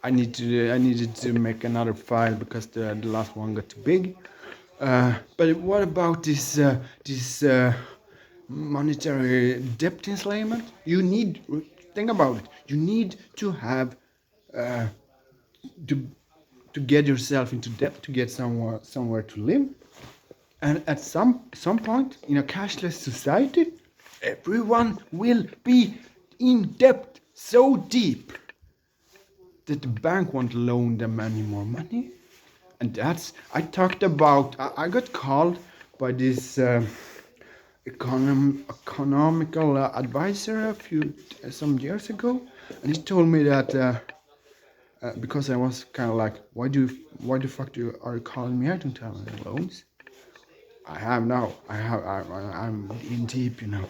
I needed to make another file because the last one got too big. But what about this monetary debt enslavement? You need think about it. You need to have to to get yourself into debt to get somewhere to live. And at some point in a cashless society, everyone will be in debt so deep that the bank won't loan them any more money. And that's I talked about. I got called by this economical advisor a few some years ago, and he told me that because I was kind of like, why the fuck are you calling me? I don't have any loans. I have now. I'm in deep, you know.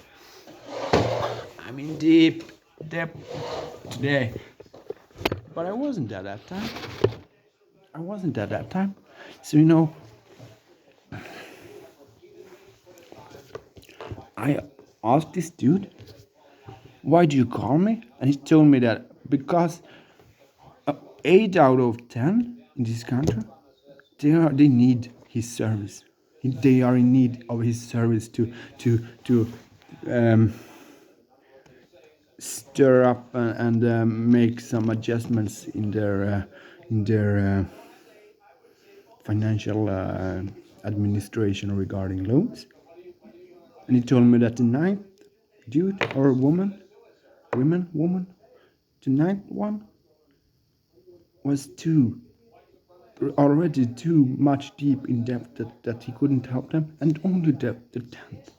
I'm in deep debt today, but I wasn't at that time. I wasn't at that time. So I asked this dude, "Why do you call me?" And he told me that because 8 out of 10 in this country, they need his service. They are in need of his service to um, stir up and make some adjustments in their financial administration regarding loans. And he told me that the ninth dude or woman, the ninth one was already too much deep in debt that he couldn't help them, and only the tenth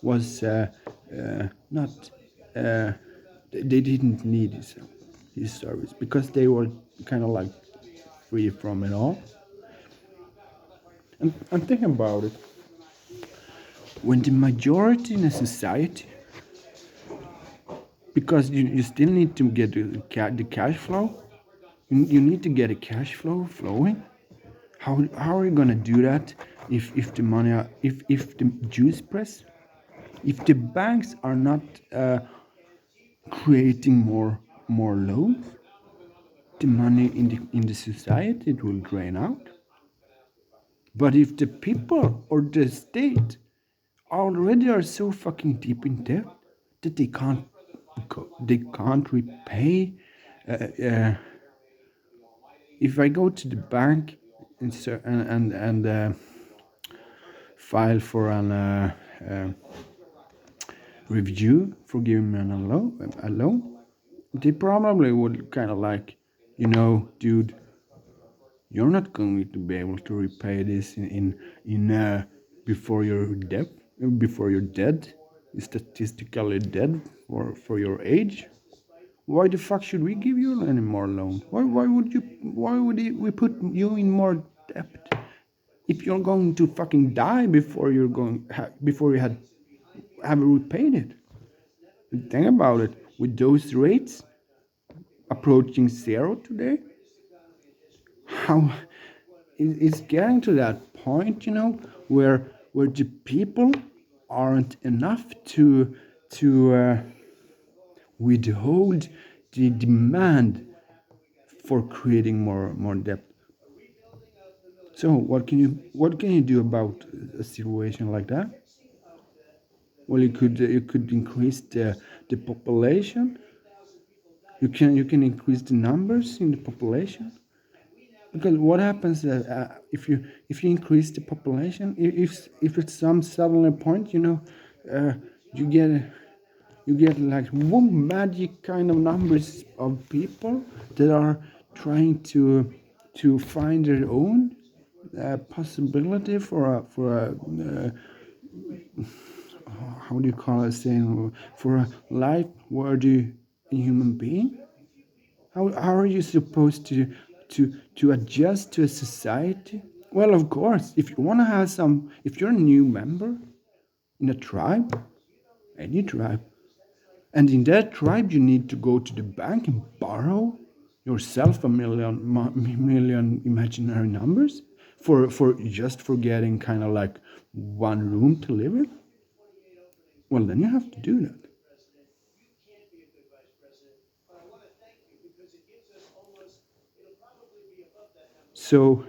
was not. They didn't need his service because they were kind of like free from it all. And I'm thinking about it. When the majority in a society, because you still need to get the cash flow, you need to get a cash flow flowing. How are you gonna do that if the money if the juice press, if the banks are not creating more loans, the money in the society it will drain out. But if the people or the state already are so fucking deep in debt that they can't repay. If I go to the bank and file for an review for giving me a loan, they probably would kind of like, dude, you're not going to be able to repay this in before you're dead, before you're dead, statistically dead for your age. Why the fuck should we give you any more loan? We put you in more debt if you're going to fucking die before before you have repaid it? Think about it. With those rates approaching zero today, how it's getting to that point, where the people aren't enough to withhold the demand for creating more debt. So what can you do about a situation like that? Well, you could increase the population. You can increase the numbers in the population, because what happens that if you increase the population, if at some sudden point, uh, you get you get like one magic kind of numbers of people that are trying to find their own possibility for a how do you call it, saying, for a life worthy human being. How are you supposed to adjust to a society? Well, of course, if you want to have some, if you're a new member in a tribe, any tribe, and in that tribe you need to go to the bank and borrow yourself a million imaginary numbers for getting kind of like one room to live in. Well, then you have to do that. So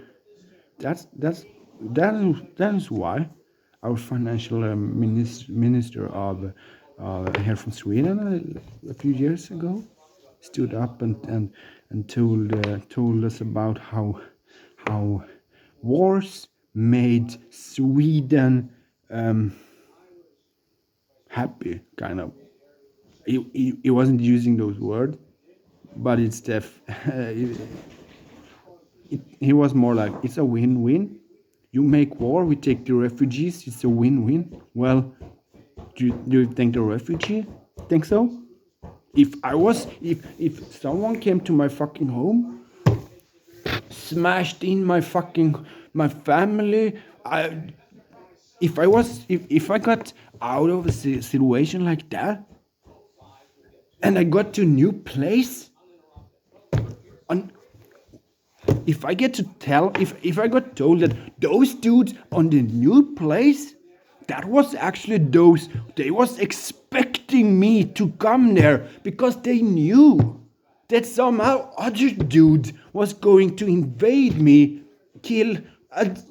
that is why our financial minister of here from Sweden a few years ago stood up and told us about how wars made Sweden happy, kind of. He wasn't using those words, but it's he was more like, it's a win-win. You make war, we take the refugees, it's a win-win. Well, do you think the refugee think so? If someone came to my fucking home, smashed in my family, if I got out of a situation like that, and I got to a new place, and if I get to tell, if I got told that those dudes on the new place, that was actually those, they was expecting me to come there because they knew that somehow other dude was going to invade me, kill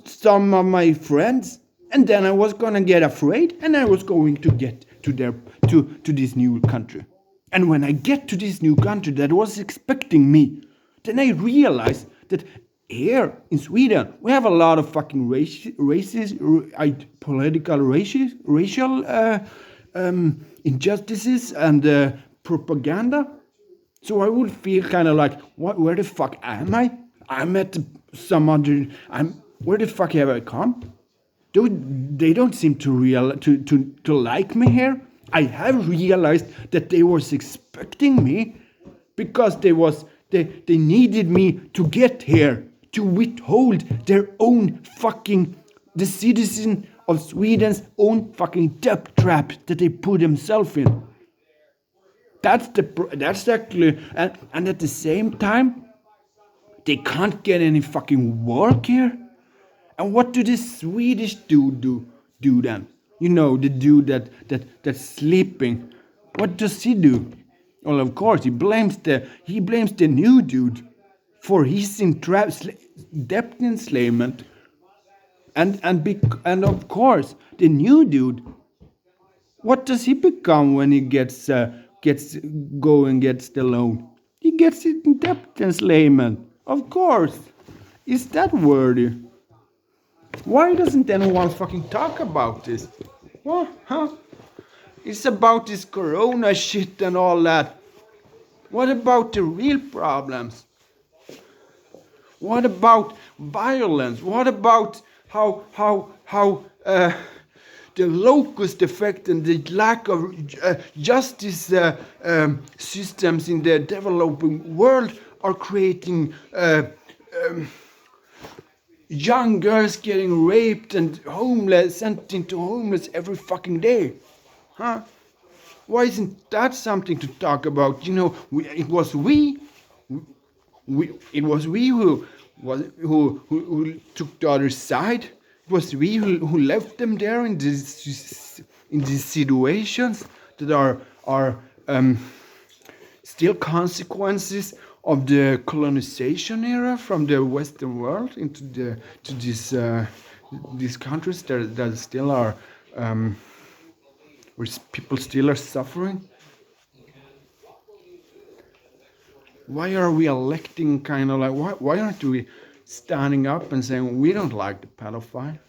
some of my friends, and then I was gonna get afraid, and I was going to get to their to this new country. And when I get to this new country that was expecting me, then I realized that here in Sweden we have a lot of fucking political racial injustices and propaganda. So I would feel kind of like, what? Where the fuck am I? I'm at some other. I'm where the fuck have I come? They don't seem to like me here. I have realized that they was expecting me because they needed me to get here to withhold their own fucking, the citizen of Sweden's own fucking debt trap that they put themselves in. That's actually, and at the same time they can't get any fucking work here. And what do this Swedish dude do then? You know, the dude that's sleeping. What does he do? Well, of course, he blames the new dude for his debt enslavement, and of course, the new dude. What does he become when he gets go and gets the loan? He gets it in debt enslavement. Of course, is that worthy? Why doesn't anyone fucking talk about this? What? Huh? It's about this corona shit and all that. What about the real problems? What about violence? What about how the locust effect and the lack of justice systems in the developing world are creating young girls getting raped and homeless, sent into homeless every fucking day? Huh? Why isn't that something to talk about? You know, it was we who took the other side. It was we who left them there in these situations that are still consequences of the colonization era from the Western world into these countries that still are where people still are suffering. Why are we electing kind of like, why aren't we standing up and saying we don't like the pedophile?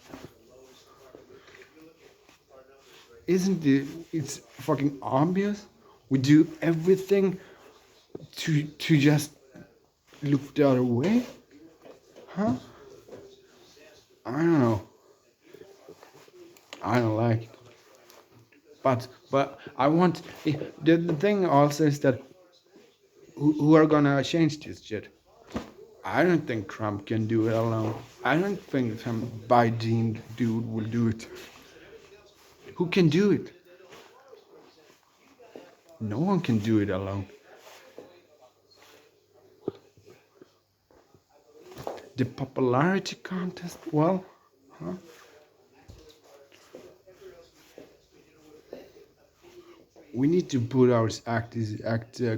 Isn't it's fucking obvious? We do everything to just look the other way? Huh? I don't know. I don't like it. But I want the thing also is that who are gonna change this shit? I don't think Trump can do it alone. I don't think some Biden dude will do it. Who can do it? No one can do it alone. The popularity contest, well, huh? we need to put our act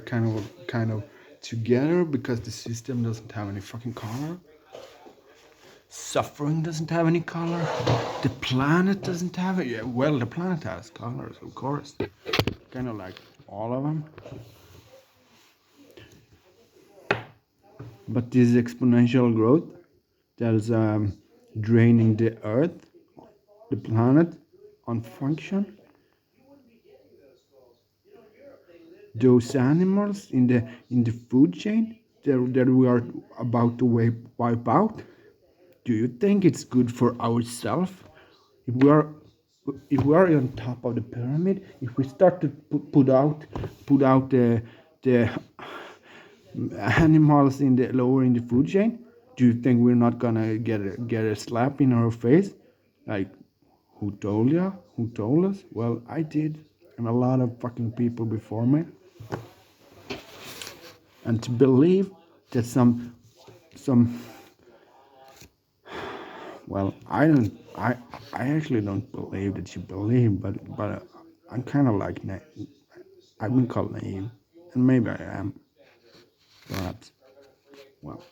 kind of together because the system doesn't have any fucking color. Suffering doesn't have any color. The planet doesn't have it. Yeah, well, the planet has colors, of course. Kind of like all of them. But this exponential growth that is draining the Earth, the planet, on function. Those animals in the food chain that we are about to wipe out. Do you think it's good for ourselves if we are if we are on top of the pyramid? If we start to put out the animals in the lower in the food chain, do you think we're not gonna get a slap in our face? Like, who told ya? Who told us? Well, I did, and a lot of fucking people before me. And to believe that some well, I actually don't believe that you believe, but I'm kind of like I've been called naive, and maybe I am, perhaps. Well.